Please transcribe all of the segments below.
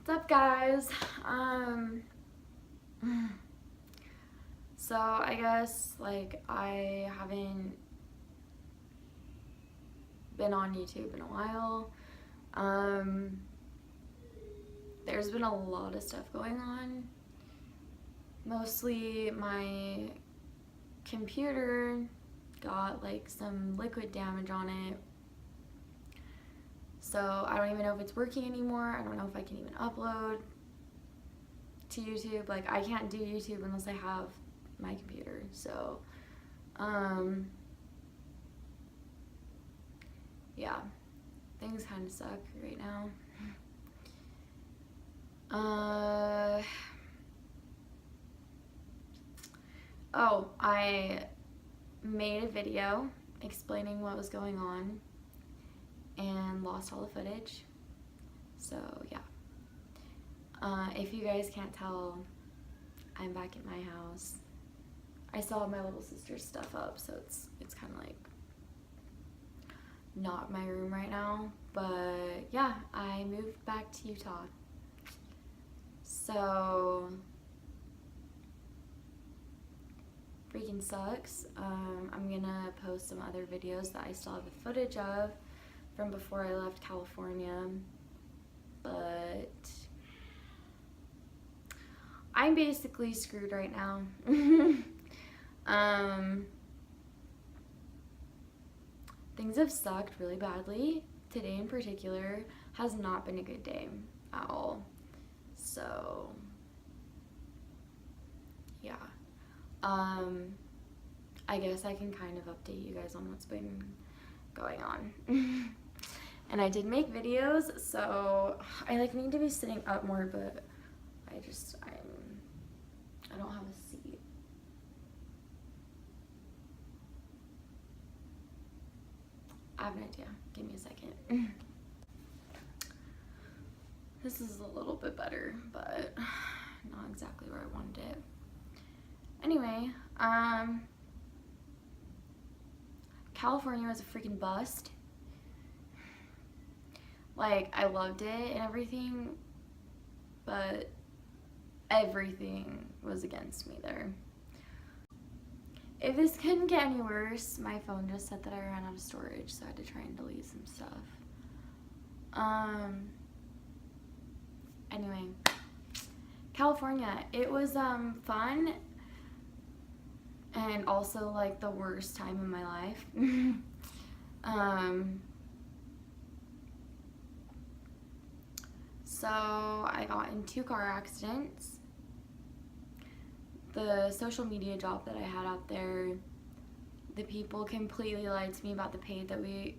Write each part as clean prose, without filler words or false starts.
What's up, guys? So I guess I haven't been on YouTube in a while. There's been a lot of stuff going on. Mostly my computer got some liquid damage on it. So I don't even know if it's working anymore. I don't know if I can even upload to YouTube. I can't do YouTube unless I have my computer. So, yeah, things kind of suck right now. Oh, I made a video explaining what was going on and lost all the footage. So yeah, if you guys can't tell, I'm back at my house. I still have my little sister's stuff up, so it's kind of not my room right now. But yeah, I moved back to Utah. So freaking sucks. I'm gonna post some other videos that I still have the footage of from before I left California, but I'm basically screwed right now. Things have sucked really badly. Today in particular has not been a good day at all. So yeah, I guess I can kind of update you guys on what's been going on. And I did make videos, so I need to be sitting up more, but I don't have a seat. I have an idea. Give me a second. This is a little bit better, but not exactly where I wanted it. Anyway, California was a freaking bust. I loved it and everything, but everything was against me there. If this couldn't get any worse, my phone just said that I ran out of storage, so I had to try and delete some stuff. Anyway, California, it was fun and also the worst time in my life. So I got in 2 car accidents. The social media job that I had out there, the people completely lied to me about the pay that we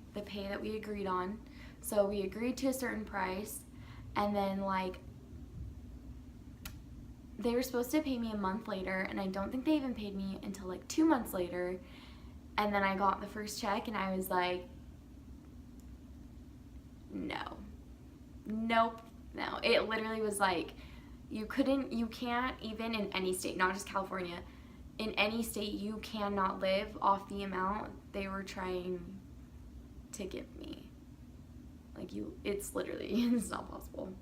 agreed on. So we agreed to a certain price, and then they were supposed to pay me a month later, and I don't think they even paid me until 2 months later. And then I got the first check and I was like, no, nope, no. It literally was you can't even in any state, not just California, in any state you cannot live off the amount they were trying to give me. It's literally, it's not possible.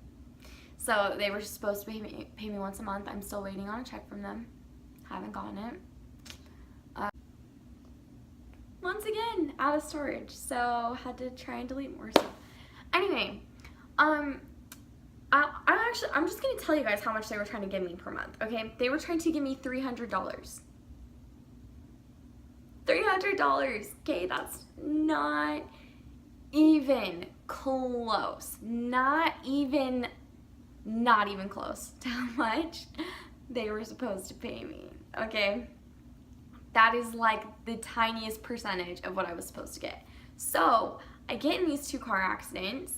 So they were supposed to pay me once a month. I'm still waiting on a check from them. Haven't gotten it. Once again, out of storage, so had to try and delete more stuff. Anyway, I'm just gonna tell you guys how much they were trying to give me per month. Okay, they were trying to give me $300. $300. Okay, that's not even close. Not even close to how much they were supposed to pay me. Okay, that is the tiniest percentage of what I was supposed to get. So I get in these 2 car accidents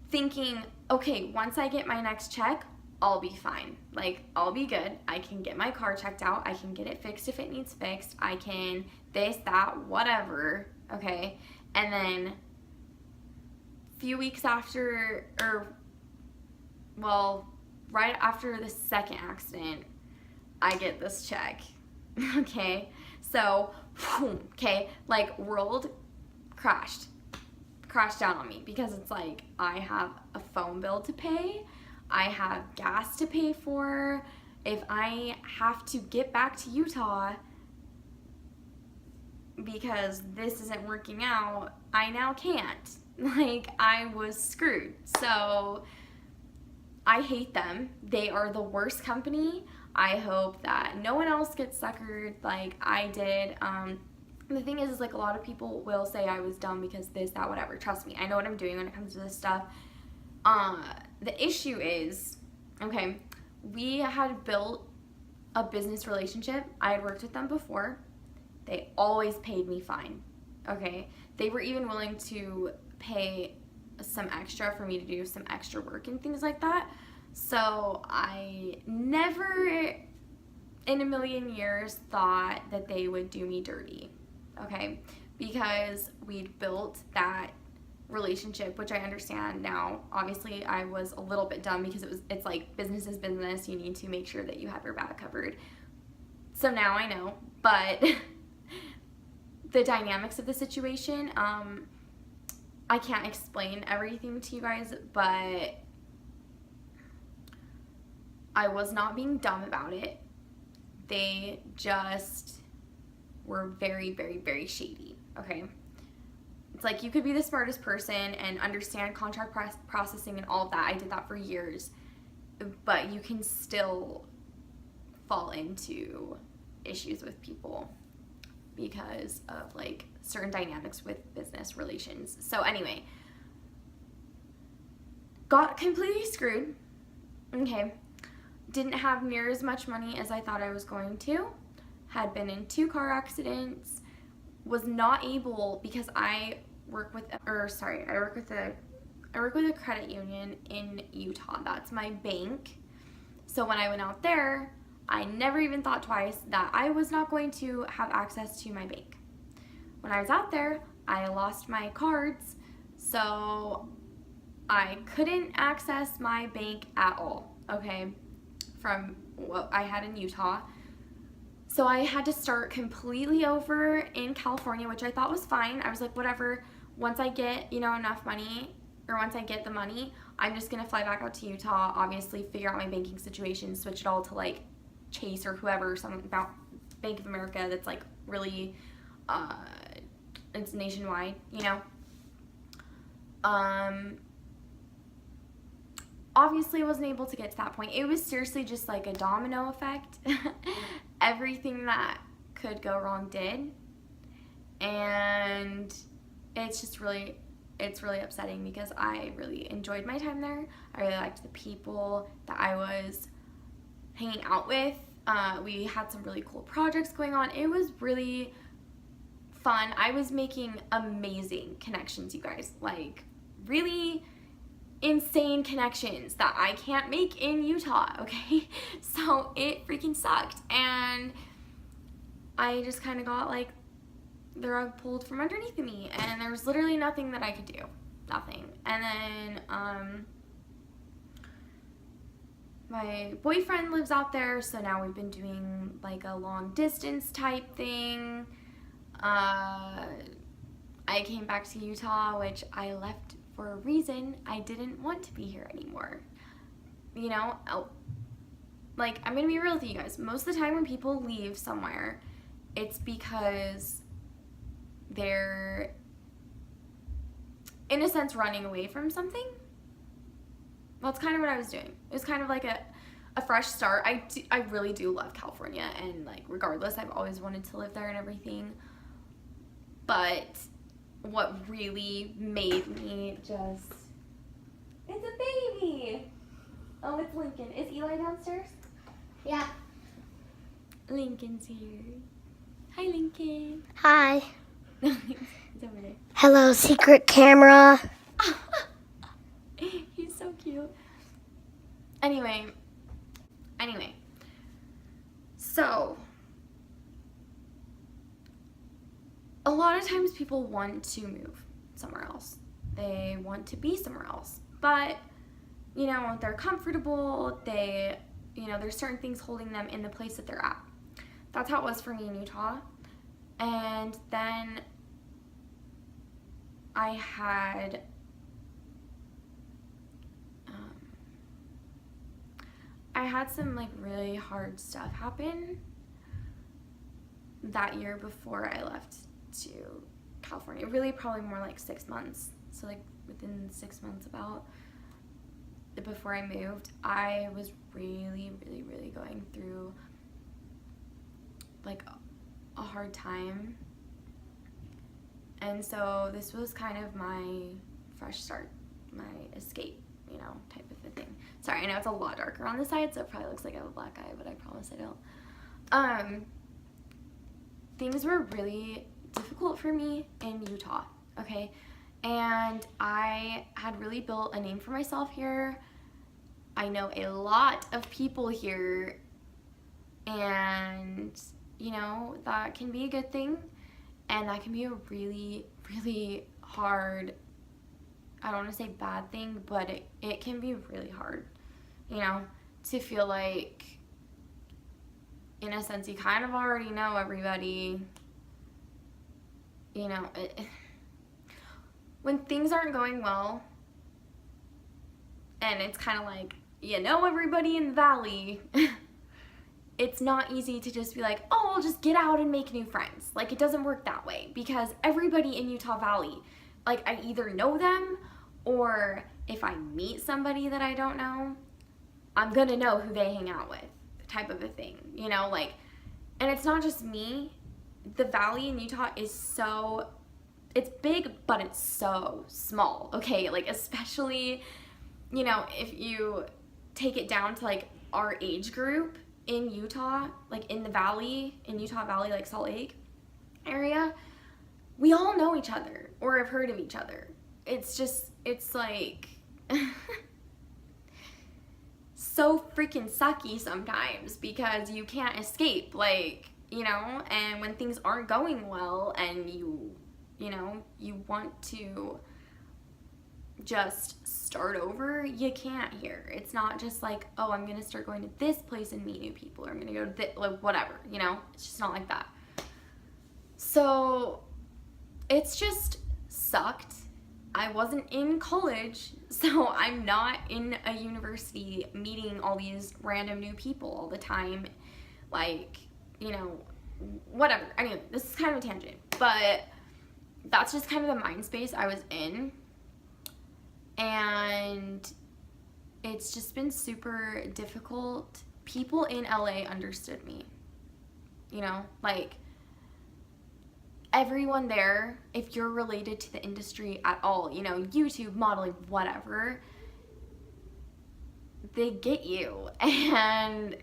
thinking, okay, once I get my next check, I'll be fine. I'll be good. I can get my car checked out. I can get it fixed if it needs fixed. I can this, that, whatever. Okay. And then a few weeks after, right after the second accident, I get this check. Okay. So, okay, world crashed down on me, because it's I have a phone bill to pay, I have gas to pay for. If I have to get back to Utah because this isn't working out, I now can't. Like, I was screwed. So I hate them. They are the worst company. I hope that no one else gets suckered like I did. The thing is like, a lot of people will say I was dumb because this, that, whatever. Trust me, I know what I'm doing when it comes to this stuff. The issue is, okay, we had built a business relationship. I had worked with them before. They always paid me fine, okay? They were even willing to pay some extra for me to do some extra work and things like that. So I never in a million years thought that they would do me dirty, okay? Because we'd built that relationship, which I understand now. Obviously, I was a little bit dumb because it's like business is business. You need to make sure that you have your back covered. So now I know, but the dynamics of the situation, I can't explain everything to you guys, but I was not being dumb about it. They just were very, very, very shady, okay? It's like, you could be the smartest person and understand contract processing and all of that. I did that for years, but you can still fall into issues with people because of like certain dynamics with business relations. So anyway, got completely screwed, okay? Didn't have near as much money as I thought I was going to. Had been in 2 car accidents. Was not able, because I work with a credit union in Utah. That's my bank. So when I went out there, I never even thought twice that I was not going to have access to my bank. When I was out there, I lost my cards, so I couldn't access my bank at all, okay, from what I had in Utah. So I had to start completely over in California, which I thought was fine. I was like, whatever, once I get, enough money, or once I get the money, I'm just going to fly back out to Utah, obviously figure out my banking situation, switch it all to like Chase or whoever, something about Bank of America that's like really, it's nationwide, Obviously wasn't able to get to that point. It was seriously just like a domino effect. Everything that could go wrong did. And it's really upsetting because I really enjoyed my time there. I really liked the people that I was hanging out with. We had some really cool projects going on. It was really fun. I was making amazing connections, you guys. Like, really insane connections that I can't make in Utah, okay? So it freaking sucked. And I just kind of got like the rug pulled from underneath me, and there was literally nothing that I could do. Nothing. And then my boyfriend lives out there, so now we've been doing like a long distance type thing. I came back to Utah, which I left for a reason. I didn't want to be here anymore. Like, I'm gonna be real with you guys. Most of the time when people leave somewhere, it's because they're, in a sense, running away from something. Well, that's kind of what I was doing. It was kind of like a fresh start. I really do love California, and like, regardless, I've always wanted to live there and everything. But what really made me just... It's a baby! Oh, it's Lincoln. Is Eli downstairs? Yeah. Lincoln's here. Hi, Lincoln. Hi. He's over there. Hello, secret camera. He's so cute. Anyway. So, a lot of times people want to move somewhere else. They want to be somewhere else. But, they're comfortable. There's certain things holding them in the place that they're at. That's how it was for me in Utah. And then I had I had some like really hard stuff happen that year before I left to California. Really probably more like 6 months. So like within 6 months about before I moved, I was really going through like a hard time. And so this was kind of my fresh start, my escape, you know, type of a thing. Sorry, I know it's a lot darker on the side, so it probably looks like I have a black eye, but I promise I don't. Things were really difficult for me in Utah, okay? And I had really built a name for myself here. I know a lot of people here, and, you know, that can be a good thing. And that can be a really hard, I don't want to say bad thing, but it can be really hard, you know, to feel like, in a sense, you kind of already know everybody, you know. When things aren't going well, and it's kind of like, you know everybody in the valley, it's not easy to just be like, oh, I'll just get out and make new friends. Like, it doesn't work that way, because everybody in Utah Valley, like, I either know them, or if I meet somebody that I don't know, I'm gonna know who they hang out with, type of a thing, you know, like. And it's not just me. The valley in Utah is so, it's big, but it's so small, okay? Like, especially, you know, if you take it down to like our age group in Utah, like in the valley, in Utah Valley, like Salt Lake area, we all know each other or have heard of each other. It's just, it's like so freaking sucky sometimes, because you can't escape, like, you know. And when things aren't going well and you know, you want to just start over, you can't here. It's not just like, oh, I'm gonna start going to this place and meet new people, or I'm gonna go to this, like, whatever, you know. It's just not like that. So it's just sucked. I wasn't in college, so I'm not in a university meeting all these random new people all the time, like, you know, whatever. Anyway, this is kind of a tangent, but that's just kind of the mind space I was in. And it's just been super difficult. People in LA understood me, you know, like, everyone there, if you're related to the industry at all, you know, YouTube, modeling, whatever, they get you. And,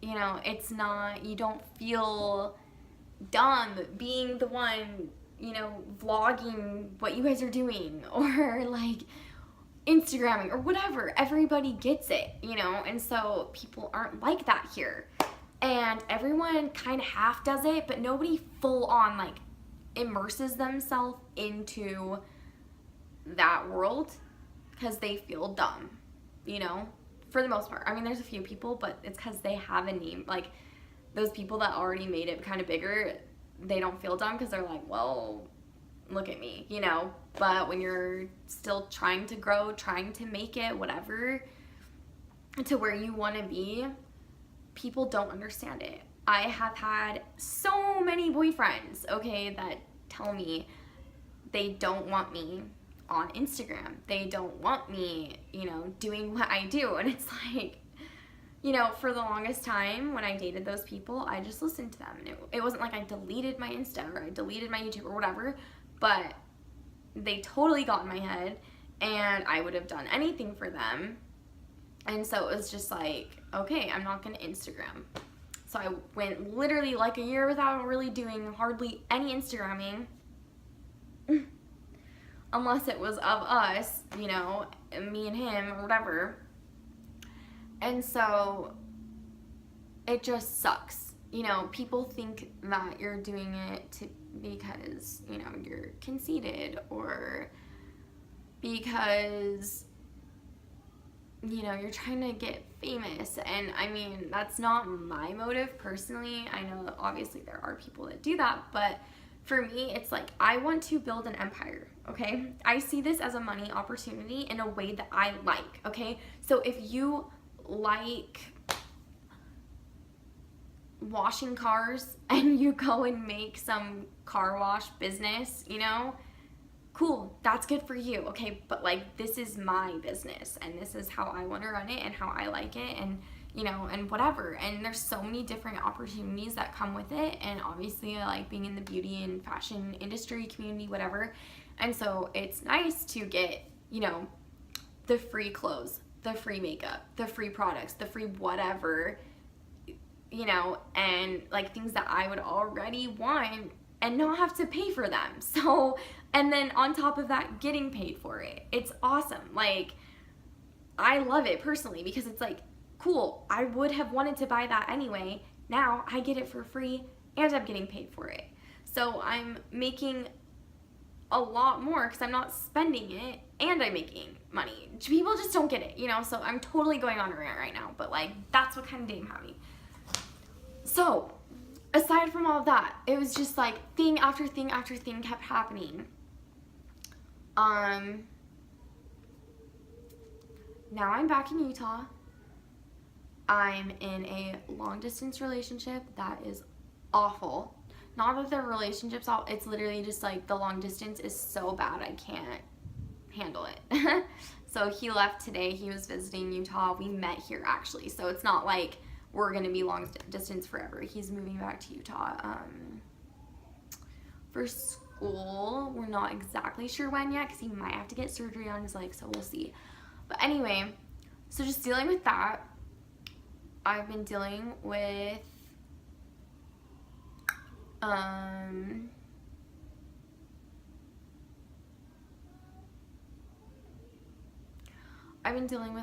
you know, it's not, you don't feel dumb being the one, you know, vlogging what you guys are doing, or like Instagramming or whatever. Everybody gets it, you know. And so people aren't like that here. And everyone kind of half does it, but nobody full on like immerses themselves into that world, because they feel dumb, you know, for the most part. I mean, there's a few people, but it's because they have a name. Like, those people that already made it kind of bigger, they don't feel dumb, because they're like, well, look at me, you know. But when you're still trying to grow, trying to make it, whatever, to where you want to be, people don't understand it. I have had so many boyfriends, okay, that tell me they don't want me on Instagram. They don't want me, you know, doing what I do. And it's like, you know, for the longest time when I dated those people, I just listened to them. And it wasn't like I deleted my Insta or I deleted my YouTube or whatever, but they totally got in my head, and I would have done anything for them. And so it was just like, okay, I'm not going to Instagram. So I went literally like a year without really doing hardly any Instagramming, unless it was of us, you know, me and him or whatever. And so it just sucks. You know, people think that you're doing it because, you know, you're conceited, or because, you know, you're trying to get famous. And I mean, that's not my motive personally. I know that obviously there are people that do that, but for me, it's like, I want to build an empire, okay? I see this as a money opportunity in a way that I like, okay? So if you like washing cars and you go and make some car wash business, you know, cool, that's good for you, okay, but like this is my business and this is how I want to run it and how I like it, and you know, and whatever. And there's so many different opportunities that come with it, and obviously I like being in the beauty and fashion industry, community, whatever. And so it's nice to get, you know, the free clothes, the free makeup, the free products, the free whatever, you know, and like things that I would already want and not have to pay for them. So, and then on top of that, getting paid for it. It's awesome. Like, I love it personally because it's like, cool, I would have wanted to buy that anyway. Now I get it for free and I'm getting paid for it. So I'm making a lot more because I'm not spending it and I'm making money. People just don't get it, you know? So I'm totally going on a rant right now, but like, that's what kind of day I'm having. So, aside from all of that, it was just like thing after thing after thing kept happening. Now I'm back in Utah. I'm in a long distance relationship that is awful. Not that the relationship's all, it's literally just like the long distance is so bad I can't handle it. So he left today. He was visiting Utah. We met here actually. So it's not like we're going to be long distance forever. He's moving back to Utah for school. We're not exactly sure when yet because he might have to get surgery on his leg, so we'll see. But anyway, so just dealing with that. I've been dealing with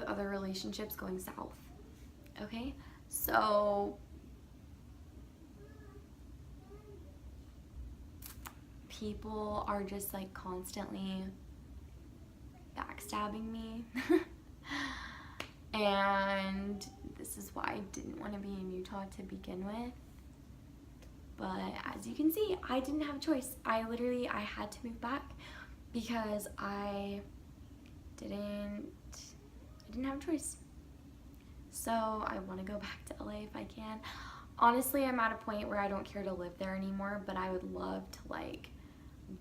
other relationships going south. Okay? So people are just like constantly backstabbing me. And this is why I didn't want to be in Utah to begin with. But as you can see, I didn't have a choice. I had to move back because I didn't have a choice. So I want to go back to LA if I can. Honestly, I'm at a point where I don't care to live there anymore, but I would love to like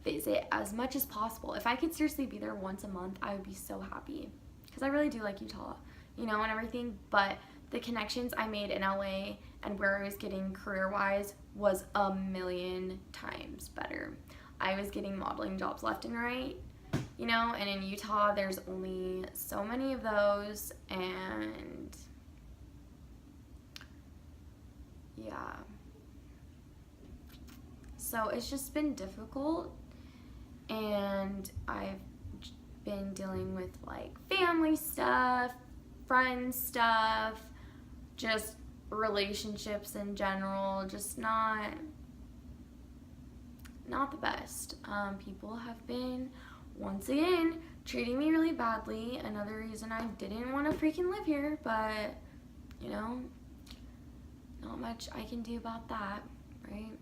visit as much as possible. If I could seriously be there once a month, I would be so happy because I really do like Utah, you know, and everything. But the connections I made in LA and where I was getting career-wise was a million times better. I was getting modeling jobs left and right, you know, and in Utah there's only so many of those, and yeah. So it's just been difficult, and I've been dealing with like family stuff, friend stuff, just relationships in general, just not the best. People have been, once again, treating me really badly. Another reason I didn't want to freaking live here, but, you know, not much I can do about that, right?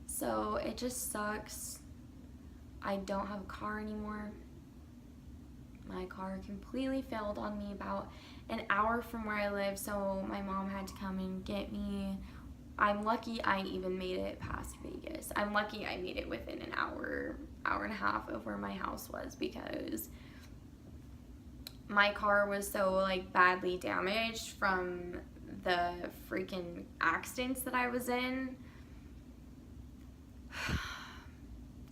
So it just sucks. I don't have a car anymore. My car completely failed on me about an hour from where I live, so my mom had to come and get me. I'm lucky I even made it past Vegas. I'm lucky I made it within an hour and a half of where my house was, because my car was so like badly damaged from the freaking accidents that I was in.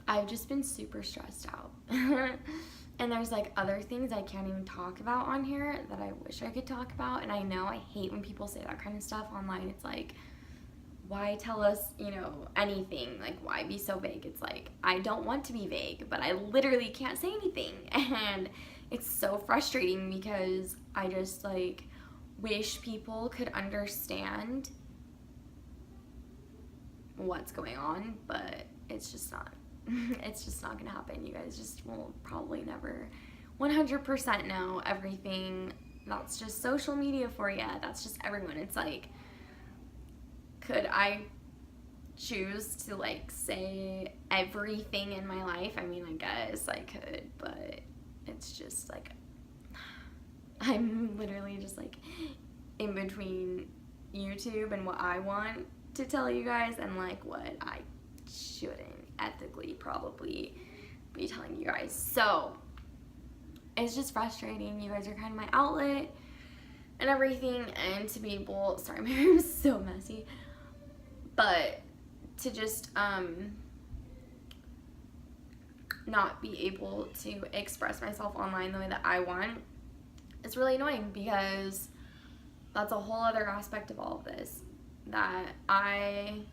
I've just been super stressed out. And there's like other things I can't even talk about on here that I wish I could talk about. And I know I hate when people say that kind of stuff online. It's like, why tell us, you know, anything? Like, why be so vague? It's like, I don't want to be vague, but I literally can't say anything. And it's so frustrating because I just like wish people could understand what's going on, but it's just not. It's just not gonna happen. You guys just will probably never 100% know everything. That's just social media for you. That's just everyone. It's like, could I choose to like say everything in my life? I mean, I guess I could, but it's just like, I'm literally just just like in between YouTube and what I want to tell you guys and like what I shouldn't ethically probably be telling you guys. So it's just frustrating. You guys are kind of my outlet and everything, and to be able, sorry, my room is so messy, but to just not be able to express myself online the way that I want, it's really annoying, because that's a whole other aspect of all of this, that I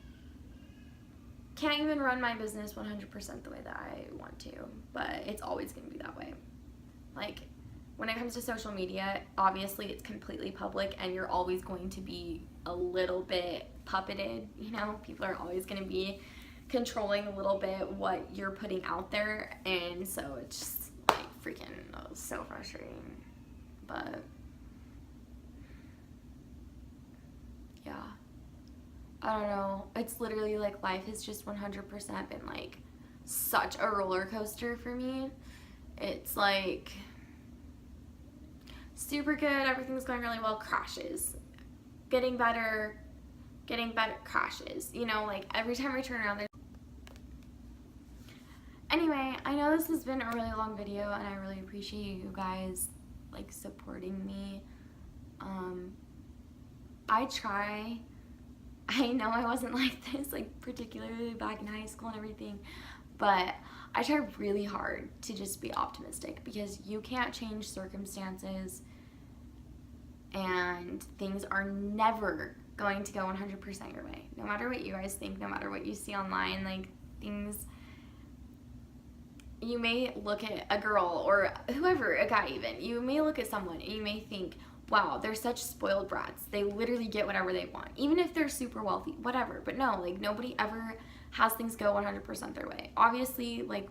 can't even run my business 100% the way that I want to, but it's always going to be that way. Like, when it comes to social media, obviously it's completely public and you're always going to be a little bit puppeted, you know? People are always going to be controlling a little bit what you're putting out there, and so it's just like freaking so frustrating. But yeah, I don't know, it's literally like life has just 100% been like such a roller coaster for me. It's like super good, everything's going really well, crashes, getting better, crashes, you know, like every time I turn around there's... Anyway, I know this has been a really long video, and I really appreciate you guys like supporting me. I know I wasn't like this, like particularly back in high school and everything, but I try really hard to just be optimistic, because you can't change circumstances and things are never going to go 100% your way. No matter what you guys think, no matter what you see online, like things, you may look at a girl or whoever, a guy even, you may look at someone and you may think, wow, they're such spoiled brats. They literally get whatever they want, even if they're super wealthy, whatever. But no, like nobody ever has things go 100% their way. Obviously, like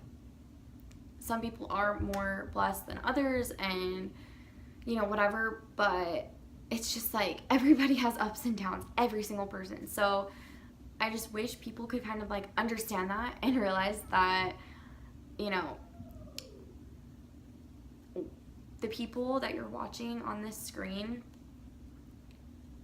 some people are more blessed than others and, you know, whatever, but it's just like everybody has ups and downs, every single person. So I just wish people could kind of like understand that and realize that, you know, the people that you're watching on this screen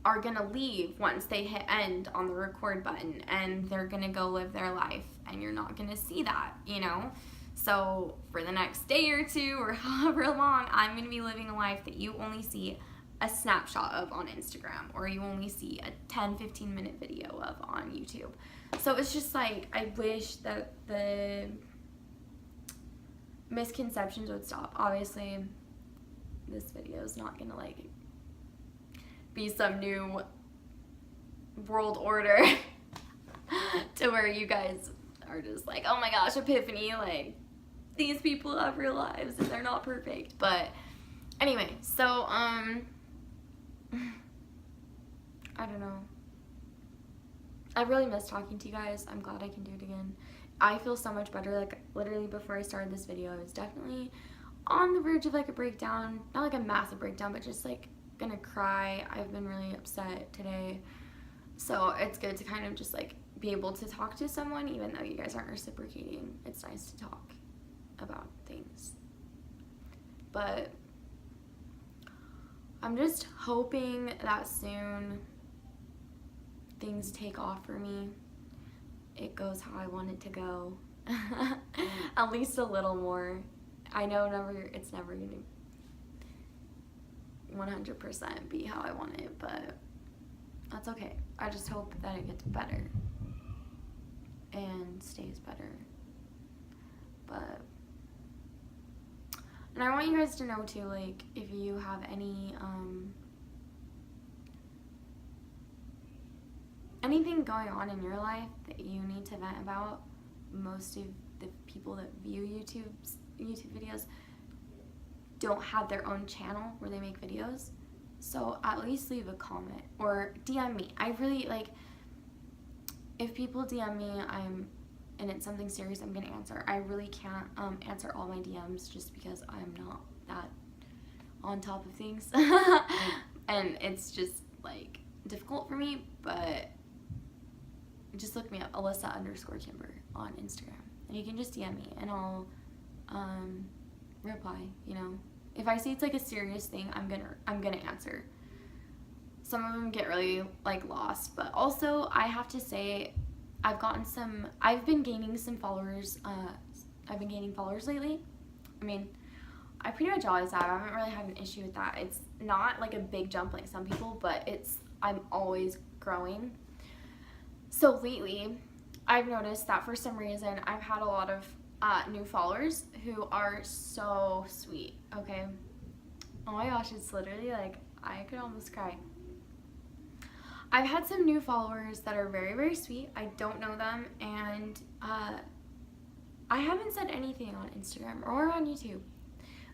are gonna leave once they hit end on the record button, and they're gonna go live their life, and you're not gonna see that, you know? So for the next day or two or however long, I'm gonna be living a life that you only see a snapshot of on Instagram, or you only see a 10-15 minute video of on YouTube. So it's just like, I wish that the misconceptions would stop. Obviously this video is not gonna like be some new world order to where you guys are just like, oh my gosh, epiphany, like these people have real lives and they're not perfect. But anyway, so I don't know, I really miss talking to you guys. I'm glad I can do it again. I feel so much better. Like literally before I started this video, I was definitely on the verge of like a breakdown, not like a massive breakdown, but just like gonna cry. I've been really upset today, so it's good to kind of just like be able to talk to someone, even though you guys aren't reciprocating. It's nice to talk about things. But I'm just hoping that soon things take off for me. It goes how I want it to go. At least a little more. I know it's never gonna 100% be how I want it, but that's okay. I just hope that it gets better and stays better. But, and I want you guys to know too, like, if you have any anything going on in your life that you need to vent about, most of the people that view YouTube videos don't have their own channel where they make videos. So at least leave a comment or DM me. I really, like, if people DM me and it's something serious, I'm gonna answer. I really can't answer all my DMs just because I'm not that on top of things. And it's just like difficult for me, but just look me up, Alyssa_Kimber on Instagram, and you can just DM me and I'll reply, you know. If I see it's like a serious thing, I'm gonna answer. Some of them get really like lost, but also I have to say I've been gaining some followers. I've been gaining followers lately. I mean, I pretty much always have. I haven't really had an issue with that. It's not like a big jump like some people, but I'm always growing. So lately, I've noticed that for some reason, I've had a lot of new followers who are so sweet, okay? Oh my gosh, it's literally like, I could almost cry. I've had some new followers that are very, very sweet. I don't know them, and I haven't said anything on Instagram or on YouTube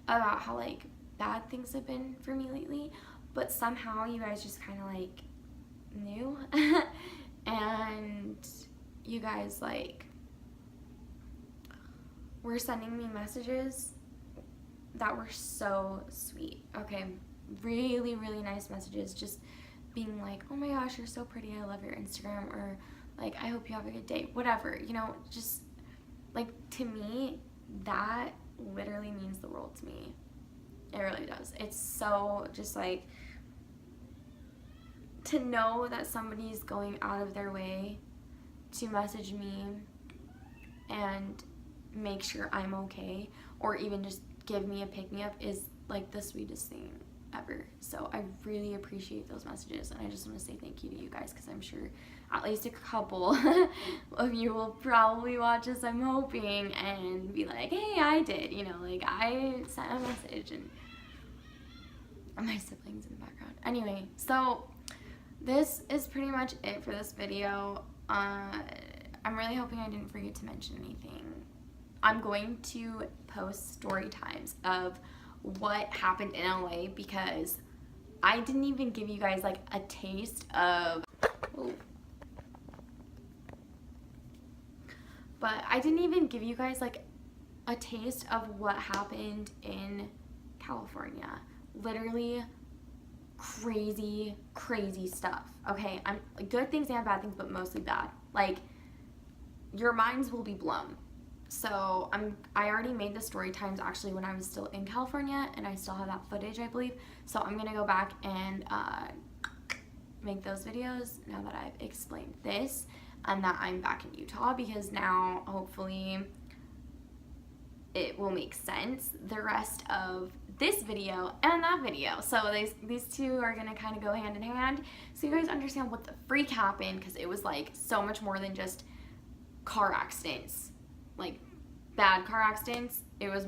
about how like bad things have been for me lately, but somehow you guys just kind of like knew and you guys like were sending me messages that were so sweet, okay? Really, really nice messages, just being like, oh my gosh, you're so pretty, I love your Instagram, or like, I hope you have a good day, whatever, you know, just like, to me, that literally means the world to me. It really does. It's so just like, to know that somebody's going out of their way to message me and make sure I'm okay, or even just give me a pick-me-up is like the sweetest thing ever. So I really appreciate those messages, and I just want to say thank you to you guys, because I'm sure at least a couple of you will probably watch this, I'm hoping, and be like, hey, I did, you know, like I sent a message, and my siblings in the background. Anyway, so this is pretty much it for this video. I'm really hoping I didn't forget to mention anything. I'm going to post story times of what happened in LA, because I didn't even give you guys like a taste of, but I didn't even give you guys like a taste of what happened in California. Literally crazy, crazy stuff. Okay, good things and bad things, but mostly bad. Like, your minds will be blown. So I already made the story times actually when I was still in California, and I still have that footage, I believe. So I'm gonna go back and make those videos now that I've explained this and that I'm back in Utah, because now hopefully it will make sense, the rest of this video and that video. So these two are gonna kind of go hand in hand, so you guys understand what the freak happened, because it was like so much more than just car accidents, like bad car accidents. It was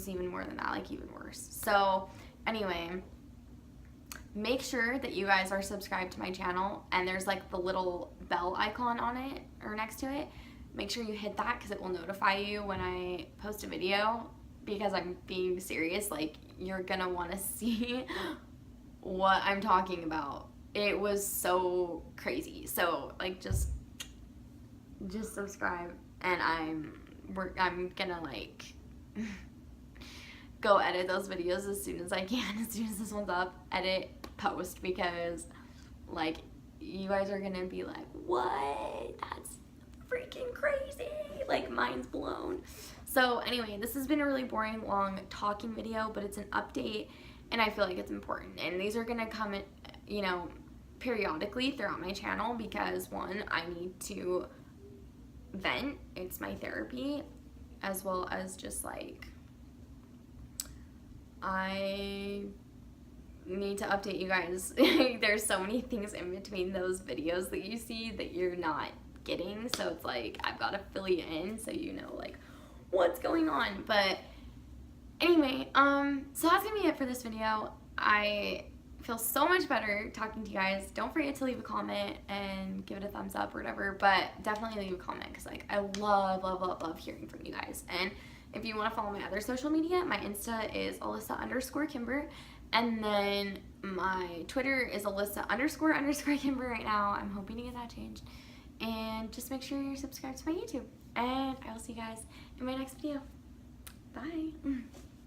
even more than that, like even worse. So anyway, make sure that you guys are subscribed to my channel, and there's like the little bell icon on it or next to it. Make sure you hit that, because it will notify you when I post a video, because I'm being serious. Like, you're gonna want to see what I'm talking about. It was so crazy. So like, just subscribe, and I'm gonna like go edit those videos as soon as I can, as soon as this one's up, edit, post, because like, you guys are gonna be like, what? That's freaking crazy, like mind's blown. So anyway, this has been a really boring, long talking video, but it's an update, and I feel like it's important, and these are gonna come, you know, periodically throughout my channel, because one, I need to vent, it's my therapy, as well as just like, I need to update you guys. There's so many things in between those videos that you see that you're not getting, so it's like, I've got to fill you in so you know like what's going on. But anyway, so that's gonna be it for this video. I feel so much better talking to you guys. Don't forget to leave a comment and give it a thumbs up or whatever, but definitely leave a comment, because like, I love hearing from you guys. And if you want to follow my other social media, my Insta is Alyssa_Kimber, and then my Twitter is Alyssa__Kimber right now. I'm hoping to get that changed. And just make sure you're subscribed to my YouTube, and I will see you guys in my next video. Bye.